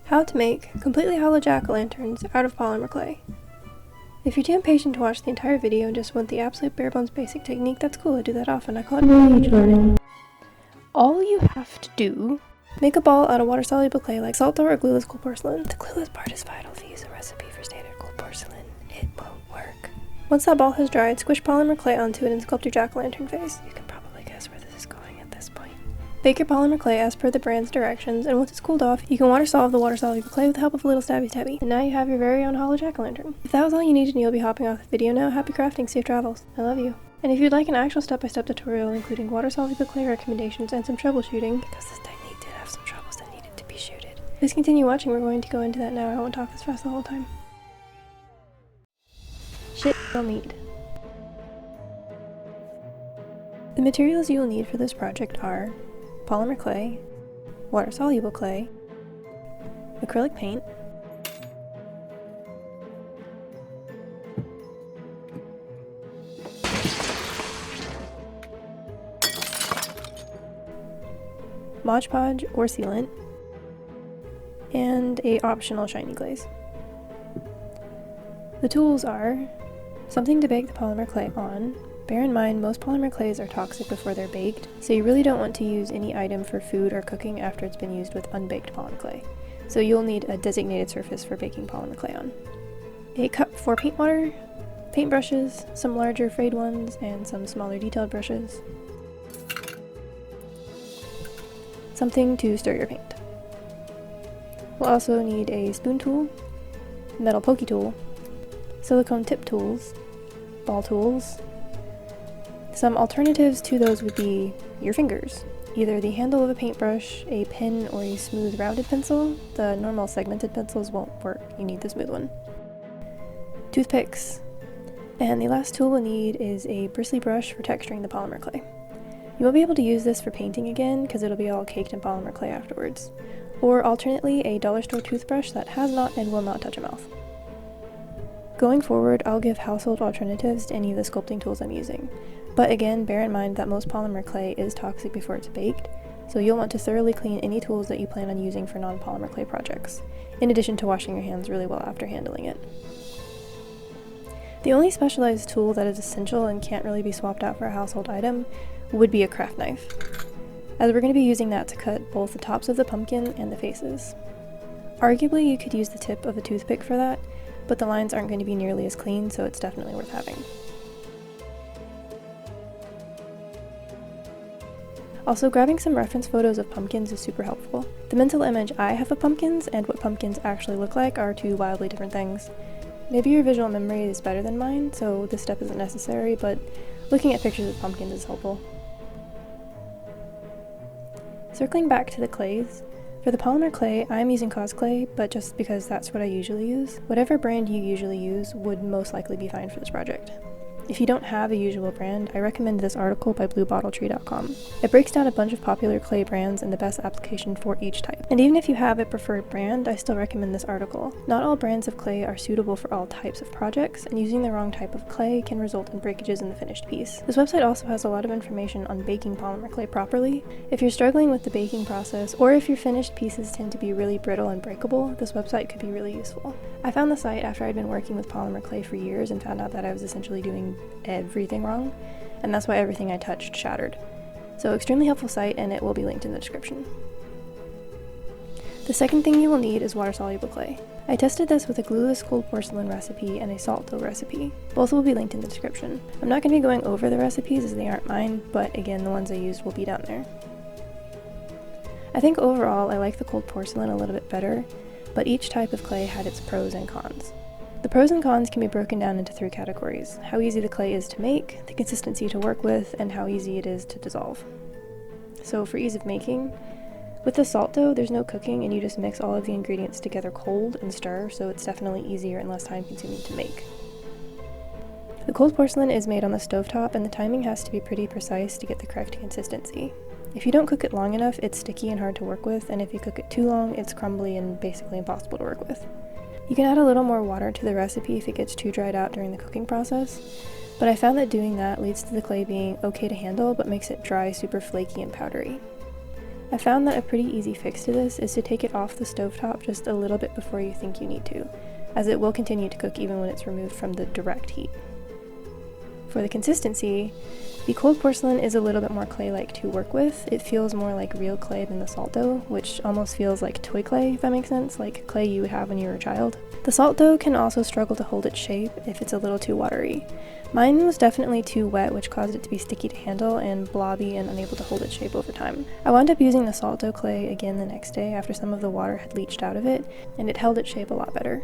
How to make completely hollow jack-o'-lanterns out of polymer clay. If you're too impatient to watch the entire video and just want the absolute bare bones basic technique, that's cool, I do that often. I call it page learning. All you have to do, make a ball out of water-soluble clay like salt or glueless cold porcelain. The glueless part is vital if you use a recipe for standard cold porcelain. It won't work. Once that ball has dried, squish polymer clay onto it and sculpt your jack-o'-lantern face. You can probably guess where this is going at this point. Bake your polymer clay as per the brand's directions, and once it's cooled off, you can water solve the water-soluble clay with the help of a little stabby stabby. And now you have your very own hollow jack-o'-lantern. If that was all you needed and you'll be hopping off the video now, happy crafting, safe travels. I love you. And if you'd like an actual step-by-step tutorial including water-soluble clay recommendations and some troubleshooting, because this technique did have some troubles that needed to be shooted, please continue watching. We're going to go into that now. I won't talk this fast the whole time. Shit you'll need. The materials you will need for this project are polymer clay, water-soluble clay, acrylic paint, Mod Podge or sealant, and a optional shiny glaze. The tools are something to bake the polymer clay on. Bear in mind, most polymer clays are toxic before they're baked, so you really don't want to use any item for food or cooking after it's been used with unbaked polymer clay. So you'll need a designated surface for baking polymer clay on. A cup for paint water, paint brushes, some larger frayed ones, and some smaller detailed brushes. Something to stir your paint. We'll also need a spoon tool, metal pokey tool, silicone tip tools, ball tools. Some alternatives to those would be your fingers, either the handle of a paintbrush, a pen, or a smooth rounded pencil. The normal segmented pencils won't work, you need the smooth one. Toothpicks, and the last tool we'll need is a bristly brush for texturing the polymer clay. You won't be able to use this for painting again because it'll be all caked in polymer clay afterwards. Or alternately, a dollar store toothbrush that has not and will not touch a mouth. Going forward, I'll give household alternatives to any of the sculpting tools I'm using. But again, bear in mind that most polymer clay is toxic before it's baked, so you'll want to thoroughly clean any tools that you plan on using for non-polymer clay projects, in addition to washing your hands really well after handling it. The only specialized tool that is essential and can't really be swapped out for a household item would be a craft knife, as we're going to be using that to cut both the tops of the pumpkin and the faces. Arguably, you could use the tip of a toothpick for that, but the lines aren't going to be nearly as clean, so it's definitely worth having. Also, grabbing some reference photos of pumpkins is super helpful. The mental image I have of pumpkins and what pumpkins actually look like are two wildly different things. Maybe your visual memory is better than mine, so this step isn't necessary, but looking at pictures of pumpkins is helpful. Circling back to the clays, for the polymer clay, I'm using Cause Clay, but just because that's what I usually use. Whatever brand you usually use would most likely be fine for this project. If you don't have a usual brand, I recommend this article by bluebottletree.com. It breaks down a bunch of popular clay brands and the best application for each type. And even if you have a preferred brand, I still recommend this article. Not all brands of clay are suitable for all types of projects, and using the wrong type of clay can result in breakages in the finished piece. This website also has a lot of information on baking polymer clay properly. If you're struggling with the baking process, or if your finished pieces tend to be really brittle and breakable, this website could be really useful. I found the site after I'd been working with polymer clay for years and found out that I was essentially doing everything wrong, and that's why everything I touched shattered. So extremely helpful site, and it will be linked in the description. The second thing you will need is water-soluble clay. I tested this with a glueless cold porcelain recipe and a salt dough recipe. Both will be linked in the description. I'm not going to be going over the recipes as they aren't mine, but again, the ones I used will be down there. I think overall I like the cold porcelain a little bit better, but each type of clay had its pros and cons. The pros and cons can be broken down into three categories: how easy the clay is to make, the consistency to work with, and how easy it is to dissolve. So for ease of making, with the salt dough, there's no cooking and you just mix all of the ingredients together cold and stir, so it's definitely easier and less time consuming to make. The cold porcelain is made on the stovetop, and the timing has to be pretty precise to get the correct consistency. If you don't cook it long enough, it's sticky and hard to work with, and if you cook it too long, it's crumbly and basically impossible to work with. You can add a little more water to the recipe if it gets too dried out during the cooking process, but I found that doing that leads to the clay being okay to handle but makes it dry, super flaky and powdery. I found that a pretty easy fix to this is to take it off the stovetop just a little bit before you think you need to, as it will continue to cook even when it's removed from the direct heat. For the consistency, the cold porcelain is a little bit more clay-like to work with. It feels more like real clay than the salt dough, which almost feels like toy clay, if that makes sense, like clay you would have when you were a child. The salt dough can also struggle to hold its shape if it's a little too watery. Mine was definitely too wet, which caused it to be sticky to handle and blobby and unable to hold its shape over time. I wound up using the salt dough clay again the next day after some of the water had leached out of it, and it held its shape a lot better.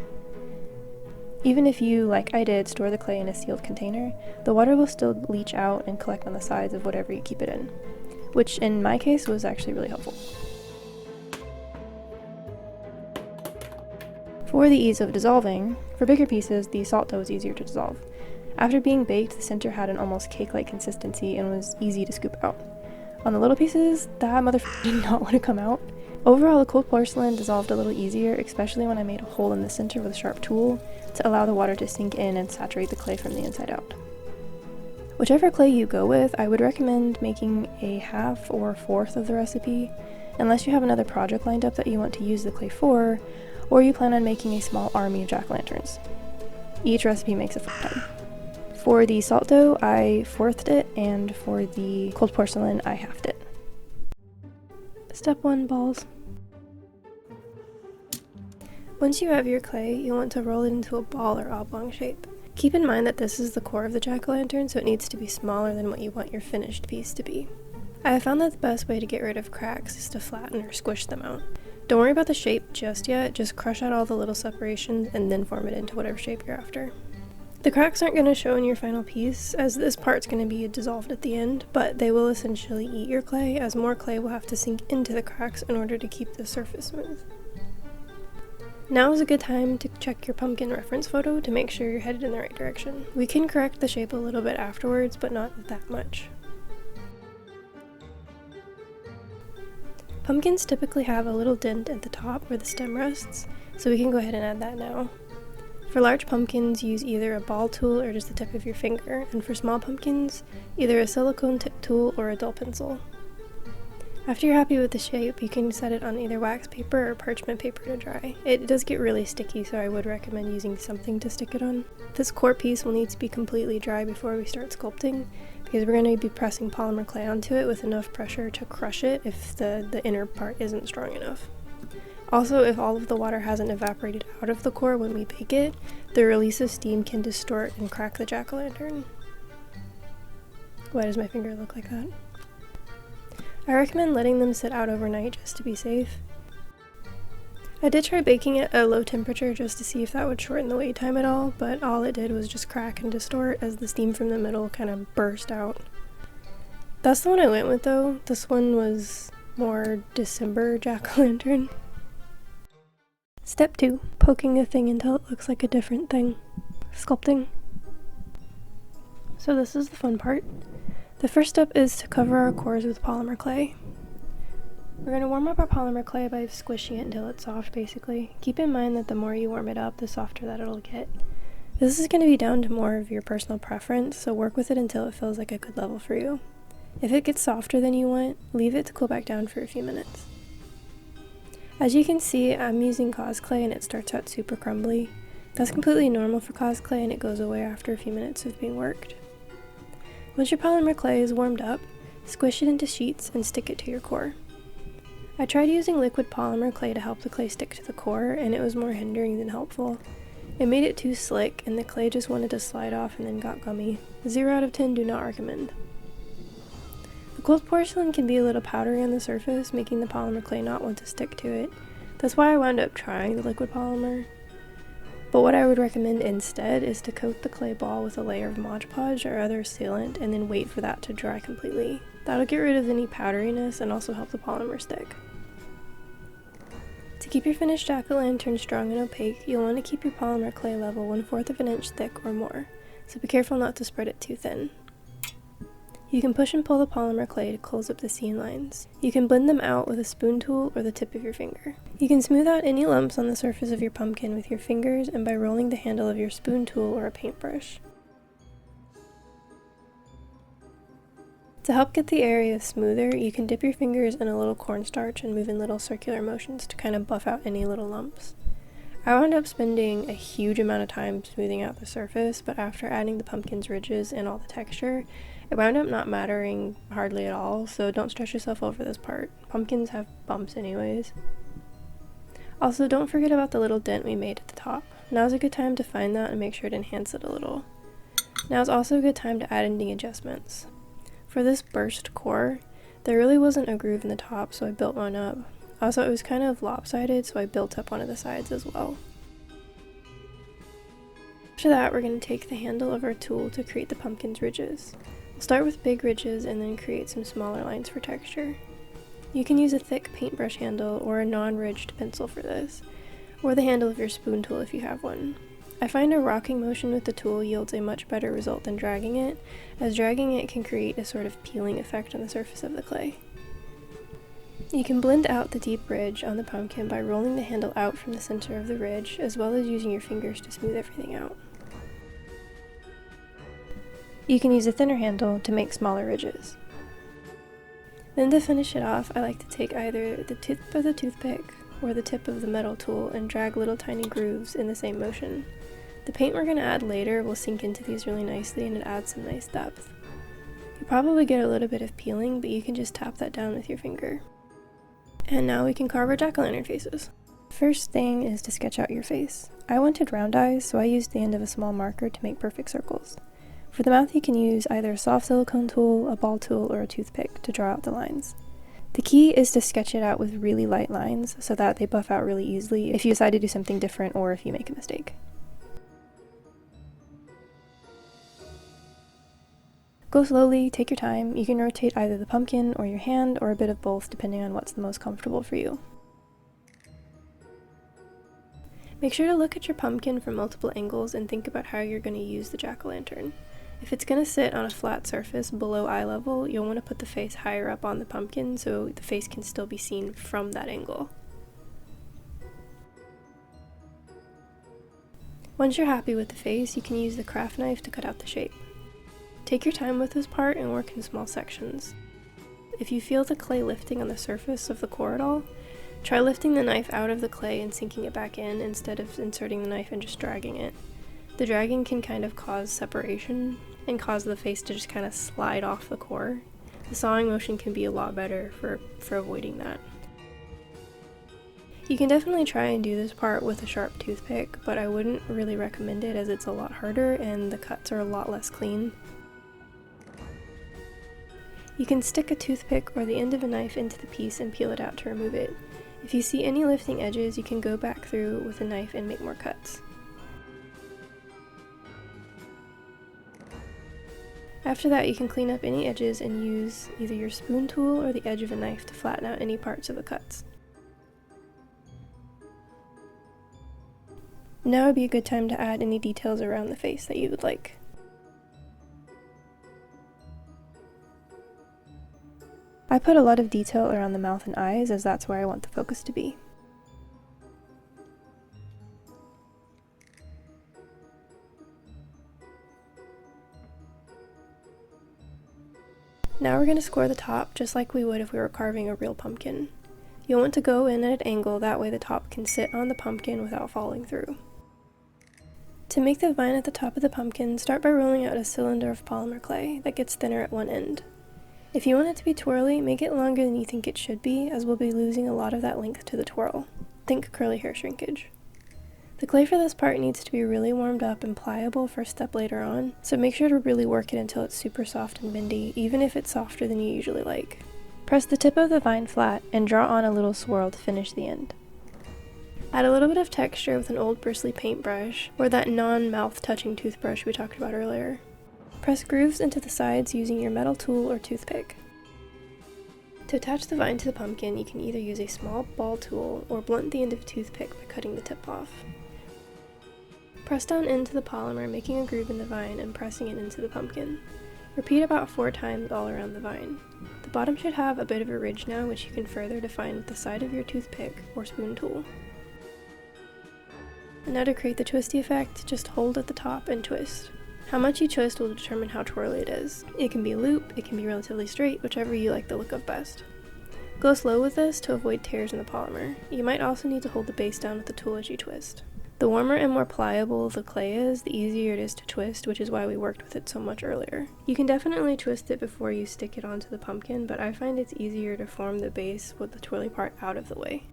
Even if you, like I did, store the clay in a sealed container, the water will still leach out and collect on the sides of whatever you keep it in, which in my case was actually really helpful. For the ease of dissolving, for bigger pieces, the salt dough is easier to dissolve. After being baked, the center had an almost cake-like consistency and was easy to scoop out. On the little pieces, that motherfucker did not want to come out. Overall, the cold porcelain dissolved a little easier, especially when I made a hole in the center with a sharp tool to allow the water to sink in and saturate the clay from the inside out. Whichever clay you go with, I would recommend making a half or fourth of the recipe, unless you have another project lined up that you want to use the clay for, or you plan on making a small army of jack-o'-lanterns. Each recipe makes a fun time. For the salt dough, I fourthed it, and for the cold porcelain, I halved it. Step 1, balls. Once you have your clay, you'll want to roll it into a ball or oblong shape. Keep in mind that this is the core of the jack-o'-lantern, so it needs to be smaller than what you want your finished piece to be. I have found that the best way to get rid of cracks is to flatten or squish them out. Don't worry about the shape just yet, just crush out all the little separations and then form it into whatever shape you're after. The cracks aren't going to show in your final piece, as this part's going to be dissolved at the end, but they will essentially eat your clay, as more clay will have to sink into the cracks in order to keep the surface smooth. Now is a good time to check your pumpkin reference photo to make sure you're headed in the right direction. We can correct the shape a little bit afterwards, but not that much. Pumpkins typically have a little dent at the top where the stem rests, so we can go ahead and add that now. For large pumpkins, use either a ball tool or just the tip of your finger, and for small pumpkins, either a silicone tip tool or a dull pencil. After you're happy with the shape, you can set it on either wax paper or parchment paper to dry. It does get really sticky, so I would recommend using something to stick it on. This core piece will need to be completely dry before we start sculpting, because we're going to be pressing polymer clay onto it with enough pressure to crush it if the inner part isn't strong enough. Also, if all of the water hasn't evaporated out of the core when we bake it, the release of steam can distort and crack the jack-o'-lantern. Why does my finger look like that? I recommend letting them sit out overnight just to be safe. I did try baking it at a low temperature just to see if that would shorten the wait time at all, but all it did was just crack and distort as the steam from the middle kind of burst out. That's the one I went with though. This one was more December jack-o'-lantern. Step 2. Poking the thing until it looks like a different thing. Sculpting. So this is the fun part. The first step is to cover our cores with polymer clay. We're going to warm up our polymer clay by squishing it until it's soft, basically. Keep in mind that the more you warm it up, the softer that it'll get. This is going to be down to more of your personal preference, so work with it until it feels like a good level for you. If it gets softer than you want, leave it to cool back down for a few minutes. As you can see, I'm using cause clay and it starts out super crumbly. That's completely normal for cause clay and it goes away after a few minutes of being worked. Once your polymer clay is warmed up, squish it into sheets and stick it to your core. I tried using liquid polymer clay to help the clay stick to the core, and it was more hindering than helpful. It made it too slick, and the clay just wanted to slide off and then got gummy. 0 out of 10 do not recommend. The cold porcelain can be a little powdery on the surface, making the polymer clay not want to stick to it. That's why I wound up trying the liquid polymer. But what I would recommend instead is to coat the clay ball with a layer of Mod Podge or other sealant and then wait for that to dry completely. That'll get rid of any powderiness and also help the polymer stick. To keep your finished jack-o'-lantern strong and opaque, you'll want to keep your polymer clay level 1/4 of an inch thick or more, so be careful not to spread it too thin. You can push and pull the polymer clay to close up the seam lines. You can blend them out with a spoon tool or the tip of your finger. You can smooth out any lumps on the surface of your pumpkin with your fingers and by rolling the handle of your spoon tool or a paintbrush. To help get the area smoother, you can dip your fingers in a little cornstarch and move in little circular motions to kind of buff out any little lumps. I wound up spending a huge amount of time smoothing out the surface, but after adding the pumpkin's ridges and all the texture, it wound up not mattering hardly at all, so don't stress yourself over this part. Pumpkins have bumps anyways. Also, don't forget about the little dent we made at the top. Now's a good time to find that and make sure to enhance it a little. Now is also a good time to add any adjustments. For this burst core, there really wasn't a groove in the top, so I built one up. Also, it was kind of lopsided, so I built up one of the sides as well. After that, we're going to take the handle of our tool to create the pumpkin's ridges. We'll start with big ridges and then create some smaller lines for texture. You can use a thick paintbrush handle or a non-ridged pencil for this, or the handle of your spoon tool if you have one. I find a rocking motion with the tool yields a much better result than dragging it, as dragging it can create a sort of peeling effect on the surface of the clay. You can blend out the deep ridge on the pumpkin by rolling the handle out from the center of the ridge, as well as using your fingers to smooth everything out. You can use a thinner handle to make smaller ridges. Then to finish it off, I like to take either the tip of the toothpick or the tip of the metal tool and drag little tiny grooves in the same motion. The paint we're going to add later will sink into these really nicely and it adds some nice depth. You'll probably get a little bit of peeling, but you can just tap that down with your finger. And now we can carve our jack-o'-lantern faces. First thing is to sketch out your face. I wanted round eyes, so I used the end of a small marker to make perfect circles. For the mouth, you can use either a soft silicone tool, a ball tool, or a toothpick to draw out the lines. The key is to sketch it out with really light lines so that they buff out really easily if you decide to do something different or if you make a mistake. Go slowly, take your time. You can rotate either the pumpkin or your hand or a bit of both depending on what's the most comfortable for you. Make sure to look at your pumpkin from multiple angles and think about how you're going to use the jack-o'-lantern. If it's going to sit on a flat surface below eye level, you'll want to put the face higher up on the pumpkin so the face can still be seen from that angle. Once you're happy with the face, you can use the craft knife to cut out the shape. Take your time with this part and work in small sections. If you feel the clay lifting on the surface of the core at all, try lifting the knife out of the clay and sinking it back in instead of inserting the knife and just dragging it. The dragging can kind of cause separation and cause the face to just kind of slide off the core. The sawing motion can be a lot better for avoiding that. You can definitely try and do this part with a sharp toothpick, but I wouldn't really recommend it as it's a lot harder and the cuts are a lot less clean. You can stick a toothpick or the end of a knife into the piece and peel it out to remove it. If you see any lifting edges, you can go back through with a knife and make more cuts. After that, you can clean up any edges and use either your spoon tool or the edge of a knife to flatten out any parts of the cuts. Now would be a good time to add any details around the face that you would like. I put a lot of detail around the mouth and eyes as that's where I want the focus to be. Now we're going to score the top just like we would if we were carving a real pumpkin. You'll want to go in at an angle, that way the top can sit on the pumpkin without falling through. To make the vine at the top of the pumpkin, start by rolling out a cylinder of polymer clay that gets thinner at one end. If you want it to be twirly, make it longer than you think it should be, as we'll be losing a lot of that length to the twirl. Think curly hair shrinkage. The clay for this part needs to be really warmed up and pliable for a step later on, so make sure to really work it until it's super soft and bendy, even if it's softer than you usually like. Press the tip of the vine flat and draw on a little swirl to finish the end. Add a little bit of texture with an old bristly paintbrush, or that non-mouth touching toothbrush we talked about earlier. Press grooves into the sides using your metal tool or toothpick. To attach the vine to the pumpkin, you can either use a small ball tool or blunt the end of a toothpick by cutting the tip off. Press down into the polymer, making a groove in the vine and pressing it into the pumpkin. Repeat about 4 times all around the vine. The bottom should have a bit of a ridge now, which you can further define with the side of your toothpick or spoon tool. And now to create the twisty effect, just hold at the top and twist. How much you twist will determine how twirly it is. It can be a loop, it can be relatively straight, whichever you like the look of best. Go slow with this to avoid tears in the polymer. You might also need to hold the base down with the tool as you twist. The warmer and more pliable the clay is, the easier it is to twist, which is why we worked with it so much earlier. You can definitely twist it before you stick it onto the pumpkin, but I find it's easier to form the base with the twirly part out of the way.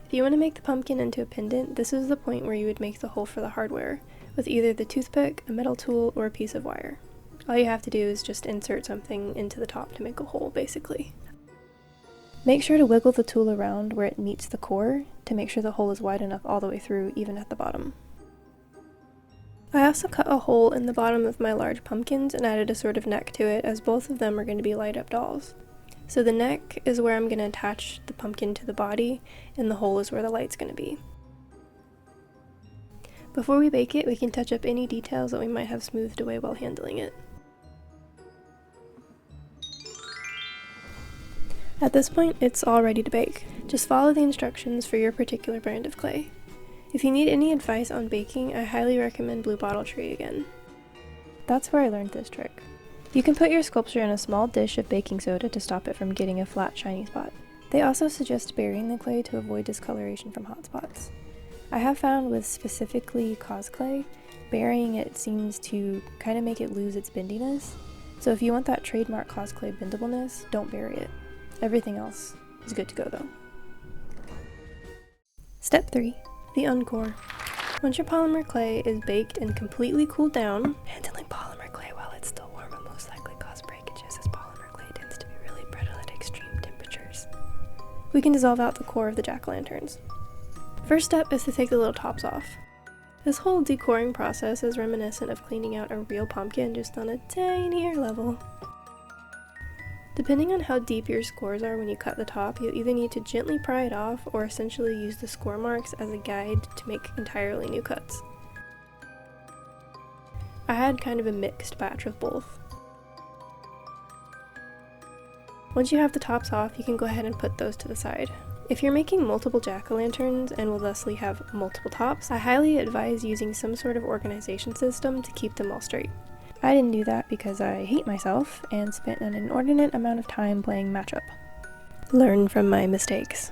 If you want to make the pumpkin into a pendant, this is the point where you would make the hole for the hardware, with either the toothpick, a metal tool, or a piece of wire. All you have to do is just insert something into the top to make a hole, basically. Make sure to wiggle the tool around where it meets the core to make sure the hole is wide enough all the way through, even at the bottom. I also cut a hole in the bottom of my large pumpkins and added a sort of neck to it, as both of them are going to be light up dolls. So the neck is where I'm going to attach the pumpkin to the body, and the hole is where the light's going to be. Before we bake it, we can touch up any details that we might have smoothed away while handling it. At this point, it's all ready to bake. Just follow the instructions for your particular brand of clay. If you need any advice on baking, I highly recommend Blue Bottle Tree again. That's where I learned this trick. You can put your sculpture in a small dish of baking soda to stop it from getting a flat, shiny spot. They also suggest burying the clay to avoid discoloration from hot spots. I have found with specifically cause clay, burying it seems to kind of make it lose its bendiness. So if you want that trademark cause clay bendableness, don't bury it. Everything else is good to go though. Step 3. The uncore. Once your polymer clay is baked and completely cooled down, handling polymer clay while it's still warm will most likely cause breakages, as polymer clay tends to be really brittle at extreme temperatures. We can dissolve out the core of the jack-o'-lanterns. First step is to take the little tops off. This whole decoring process is reminiscent of cleaning out a real pumpkin, just on a tinier level. Depending on how deep your scores are when you cut the top, you'll either need to gently pry it off or essentially use the score marks as a guide to make entirely new cuts. I had kind of a mixed batch of both. Once you have the tops off, you can go ahead and put those to the side. If you're making multiple jack-o'-lanterns and will thusly have multiple tops, I highly advise using some sort of organization system to keep them all straight. I didn't do that because I hate myself and spent an inordinate amount of time playing matchup. Learn from my mistakes.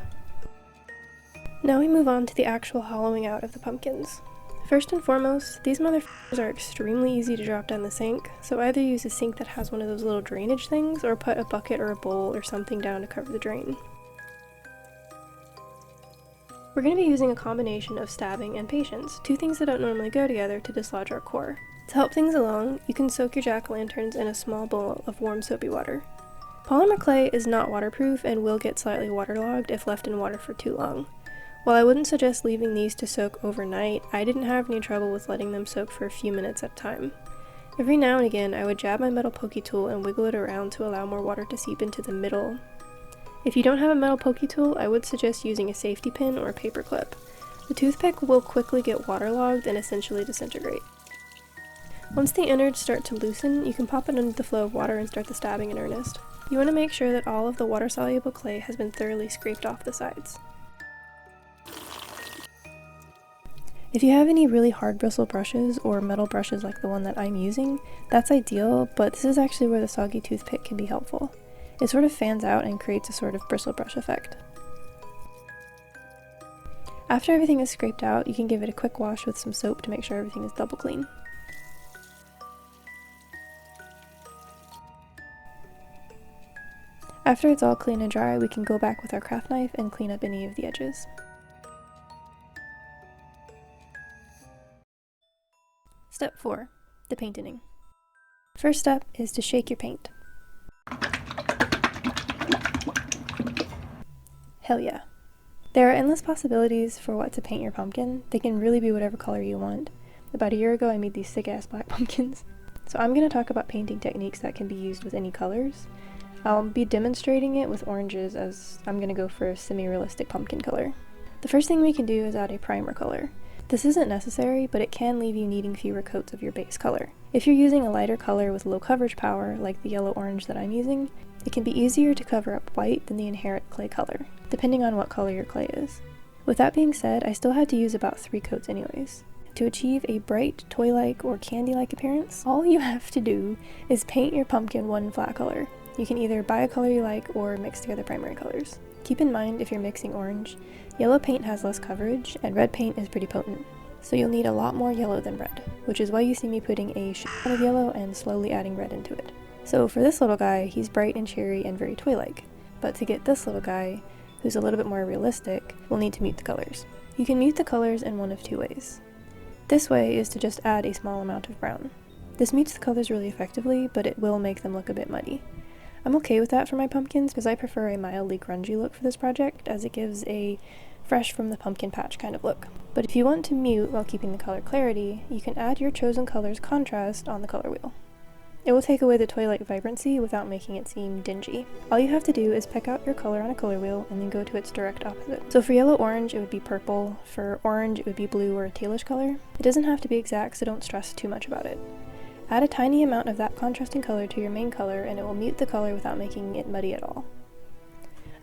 Now we move on to the actual hollowing out of the pumpkins. First and foremost, these motherfuckers are extremely easy to drop down the sink, so either use a sink that has one of those little drainage things or put a bucket or a bowl or something down to cover the drain. We're going to be using a combination of stabbing and patience, two things that don't normally go together, to dislodge our core. To help things along, you can soak your jack-o'-lanterns in a small bowl of warm soapy water. Polymer clay is not waterproof and will get slightly waterlogged if left in water for too long. While I wouldn't suggest leaving these to soak overnight, I didn't have any trouble with letting them soak for a few minutes at a time. Every now and again, I would jab my metal pokey tool and wiggle it around to allow more water to seep into the middle. If you don't have a metal pokey tool, I would suggest using a safety pin or a paper clip. The toothpick will quickly get waterlogged and essentially disintegrate. Once the innards start to loosen, you can pop it under the flow of water and start the stabbing in earnest. You want to make sure that all of the water-soluble clay has been thoroughly scraped off the sides. If you have any really hard bristle brushes or metal brushes like the one that I'm using, that's ideal, but this is actually where the soggy toothpick can be helpful. It sort of fans out and creates a sort of bristle brush effect. After everything is scraped out, you can give it a quick wash with some soap to make sure everything is double clean. After it's all clean and dry, we can go back with our craft knife and clean up any of the edges. Step 4. The painting. First step is to shake your paint. Hell yeah. There are endless possibilities for what to paint your pumpkin. They can really be whatever color you want. About a year ago I made these sick ass black pumpkins. So I'm going to talk about painting techniques that can be used with any colors. I'll be demonstrating it with oranges as I'm going to go for a semi-realistic pumpkin color. The first thing we can do is add a primer color. This isn't necessary, but it can leave you needing fewer coats of your base color. If you're using a lighter color with low coverage power, like the yellow-orange that I'm using, it can be easier to cover up white than the inherent clay color, depending on what color your clay is. With that being said, I still had to use about 3 coats anyways. To achieve a bright, toy-like, or candy-like appearance, all you have to do is paint your pumpkin one flat color. You can either buy a color you like or mix together primary colors. Keep in mind, if you're mixing orange, yellow paint has less coverage and red paint is pretty potent. So you'll need a lot more yellow than red, which is why you see me putting a shot of yellow and slowly adding red into it. So for this little guy, he's bright and cheery and very toy-like. But to get this little guy, who's a little bit more realistic, we'll need to mute the colors. You can mute the colors in one of two ways. This way is to just add a small amount of brown. This mutes the colors really effectively, but it will make them look a bit muddy. I'm okay with that for my pumpkins because I prefer a mildly grungy look for this project, as it gives a fresh from the pumpkin patch kind of look. But if you want to mute while keeping the color clarity, you can add your chosen color's contrast on the color wheel. It will take away the toy-like vibrancy without making it seem dingy. All you have to do is pick out your color on a color wheel and then go to its direct opposite. So for yellow-orange, it would be purple. For orange, it would be blue or a tailish color. It doesn't have to be exact, so don't stress too much about it. Add a tiny amount of that contrasting color to your main color and it will mute the color without making it muddy at all.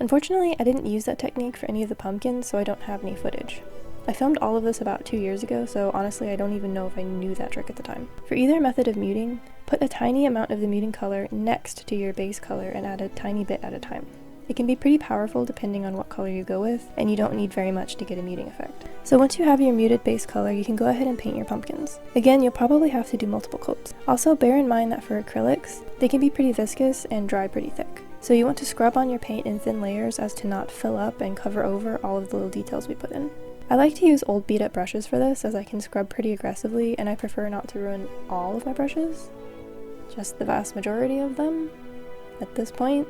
Unfortunately, I didn't use that technique for any of the pumpkins, so I don't have any footage. I filmed all of this about 2 years ago, so honestly I don't even know if I knew that trick at the time. For either method of muting, put a tiny amount of the muting color next to your base color and add a tiny bit at a time. It can be pretty powerful depending on what color you go with, and you don't need very much to get a muting effect. So once you have your muted base color, you can go ahead and paint your pumpkins. Again, you'll probably have to do multiple coats. Also, bear in mind that for acrylics, they can be pretty viscous and dry pretty thick. So you want to scrub on your paint in thin layers as to not fill up and cover over all of the little details we put in. I like to use old beat up brushes for this, as I can scrub pretty aggressively and I prefer not to ruin all of my brushes. Just the vast majority of them at this point.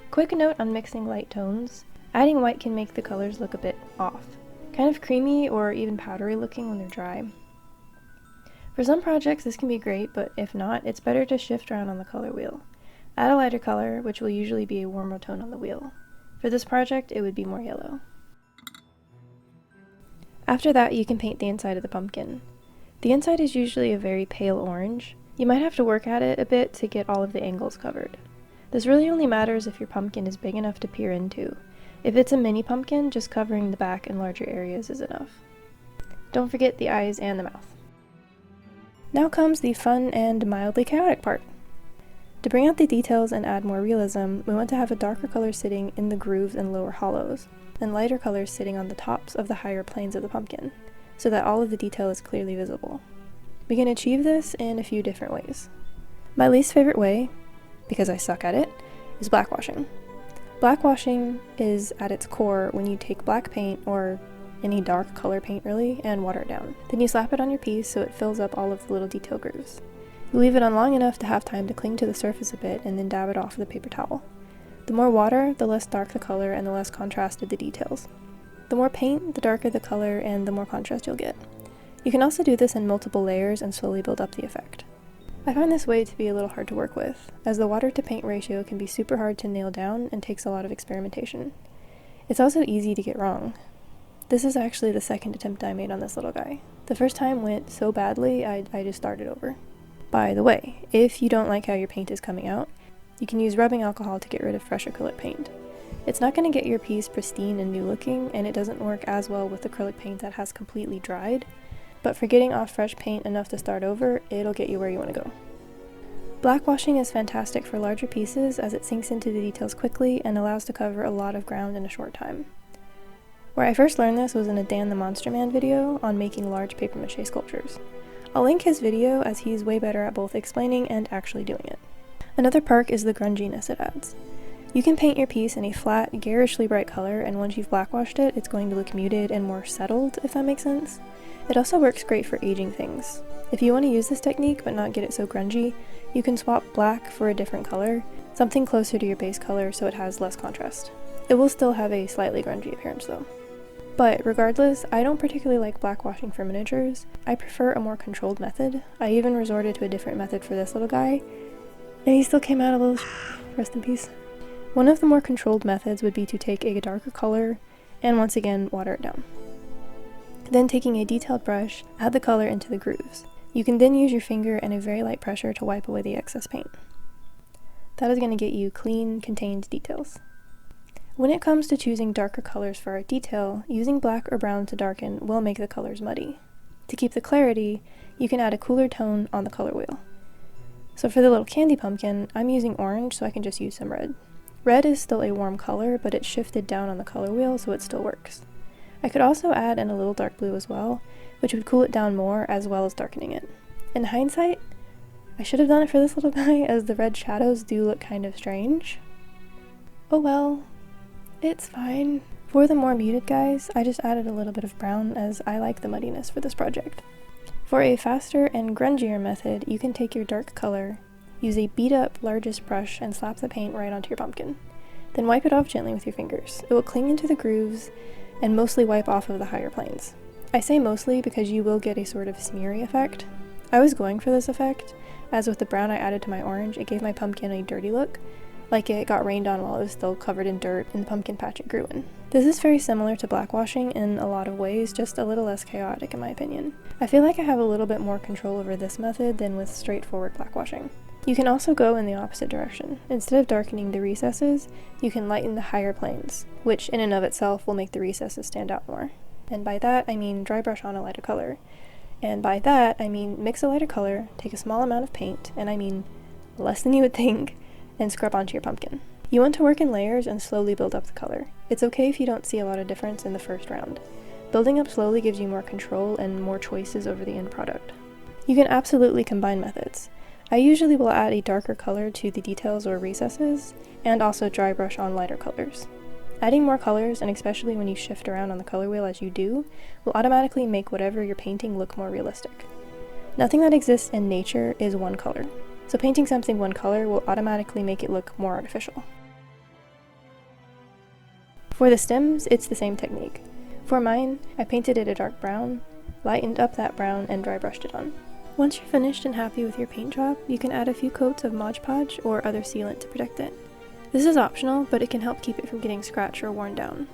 Quick note on mixing light tones. Adding white can make the colors look a bit off. Kind of creamy or even powdery looking when they're dry. For some projects this can be great, but if not, it's better to shift around on the color wheel. Add a lighter color, which will usually be a warmer tone on the wheel. For this project, it would be more yellow. After that, you can paint the inside of the pumpkin. The inside is usually a very pale orange. You might have to work at it a bit to get all of the angles covered. This really only matters if your pumpkin is big enough to peer into. If it's a mini pumpkin, just covering the back and larger areas is enough. Don't forget the eyes and the mouth. Now comes the fun and mildly chaotic part. To bring out the details and add more realism, we want to have a darker color sitting in the grooves and lower hollows, and lighter colors sitting on the tops of the higher planes of the pumpkin, so that all of the detail is clearly visible. We can achieve this in a few different ways. My least favorite way, because I suck at it, is blackwashing. Blackwashing is at its core when you take black paint, or any dark color paint really, and water it down. Then you slap it on your piece so it fills up all of the little detail grooves. You leave it on long enough to have time to cling to the surface a bit and then dab it off with a paper towel. The more water, the less dark the color and the less contrasted the details. The more paint, the darker the color and the more contrast you'll get. You can also do this in multiple layers and slowly build up the effect. I find this way to be a little hard to work with, as the water to paint ratio can be super hard to nail down and takes a lot of experimentation. It's also easy to get wrong. This is actually the second attempt I made on this little guy. The first time went so badly, I just started over. By the way, if you don't like how your paint is coming out, you can use rubbing alcohol to get rid of fresh acrylic paint. It's not going to get your piece pristine and new looking, and it doesn't work as well with acrylic paint that has completely dried, but for getting off fresh paint enough to start over, it'll get you where you want to go. Blackwashing is fantastic for larger pieces as it sinks into the details quickly and allows to cover a lot of ground in a short time. Where I first learned this was in a Dan the Monster Man video on making large papier-mâché sculptures. I'll link his video as he's way better at both explaining and actually doing it. Another perk is the grunginess it adds. You can paint your piece in a flat, garishly bright color, and once you've blackwashed it, it's going to look muted and more settled, if that makes sense. It also works great for aging things. If you want to use this technique but not get it so grungy, you can swap black for a different color, something closer to your base color so it has less contrast. It will still have a slightly grungy appearance though. But regardless, I don't particularly like blackwashing for miniatures. I prefer a more controlled method. I even resorted to a different method for this little guy, and he still came out a little rest in peace. One of the more controlled methods would be to take a darker color and once again water it down. Then taking a detailed brush, add the color into the grooves. You can then use your finger and a very light pressure to wipe away the excess paint. That is going to get you clean, contained details. When it comes to choosing darker colors for our detail, using black or brown to darken will make the colors muddy. To keep the clarity, you can add a cooler tone on the color wheel. So for the little candy pumpkin, I'm using orange, so I can just use some red. Red is still a warm color, but it's shifted down on the color wheel, so it still works. I could also add in a little dark blue as well, which would cool it down more as well as darkening it. In hindsight, I should have done it for this little guy, as the red shadows do look kind of strange. Oh well, it's fine. For the more muted guys, I just added a little bit of brown as I like the muddiness for this project. For a faster and grungier method, you can take your dark color, use a beat up largest brush and slap the paint right onto your pumpkin. Then wipe it off gently with your fingers. It will cling into the grooves and mostly wipe off of the higher planes. I say mostly because you will get a sort of smeary effect. I was going for this effect, as with the brown I added to my orange, it gave my pumpkin a dirty look, like it got rained on while it was still covered in dirt in the pumpkin patch it grew in. This is very similar to blackwashing in a lot of ways, just a little less chaotic in my opinion. I feel like I have a little bit more control over this method than with straightforward blackwashing. You can also go in the opposite direction. Instead of darkening the recesses, you can lighten the higher planes, which in and of itself will make the recesses stand out more. And by that I mean dry brush on a lighter color. And by that I mean mix a lighter color, take a small amount of paint, and I mean less than you would think, and scrub onto your pumpkin. You want to work in layers and slowly build up the color. It's okay if you don't see a lot of difference in the first round. Building up slowly gives you more control and more choices over the end product. You can absolutely combine methods. I usually will add a darker color to the details or recesses, and also dry brush on lighter colors. Adding more colors, and especially when you shift around on the color wheel as you do, will automatically make whatever you're painting look more realistic. Nothing that exists in nature is one color, so painting something one color will automatically make it look more artificial. For the stems, it's the same technique. For mine, I painted it a dark brown, lightened up that brown, and dry brushed it on. Once you're finished and happy with your paint job, you can add a few coats of Mod Podge or other sealant to protect it. This is optional, but it can help keep it from getting scratched or worn down.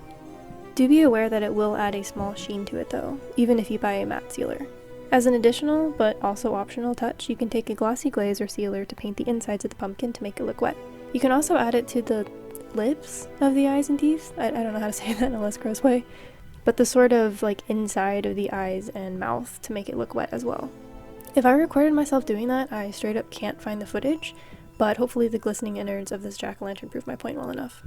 Do be aware that it will add a small sheen to it though, even if you buy a matte sealer. As an additional, but also optional touch, you can take a glossy glaze or sealer to paint the insides of the pumpkin to make it look wet. You can also add it to the lips of the eyes and teeth. I don't know how to say that in a less gross way, but the sort of like inside of the eyes and mouth to make it look wet as well. If I recorded myself doing that, I straight up can't find the footage, but hopefully the glistening innards of this jack-o'-lantern prove my point well enough.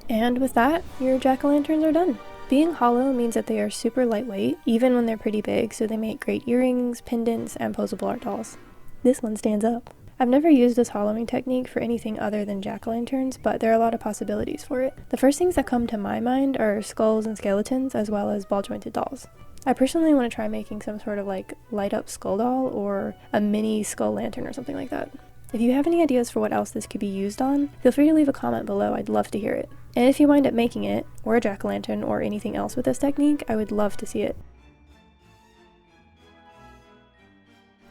And with that, your jack-o'-lanterns are done. Being hollow means that they are super lightweight, even when they're pretty big, so they make great earrings, pendants, and posable art dolls. This one stands up. I've never used this hollowing technique for anything other than jack-o'-lanterns, but there are a lot of possibilities for it. The first things that come to my mind are skulls and skeletons, as well as ball-jointed dolls. I personally want to try making some sort of like light-up skull doll or a mini skull lantern or something like that. If you have any ideas for what else this could be used on, feel free to leave a comment below, I'd love to hear it. And if you wind up making it, or a jack-o'-lantern, or anything else with this technique, I would love to see it.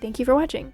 Thank you for watching!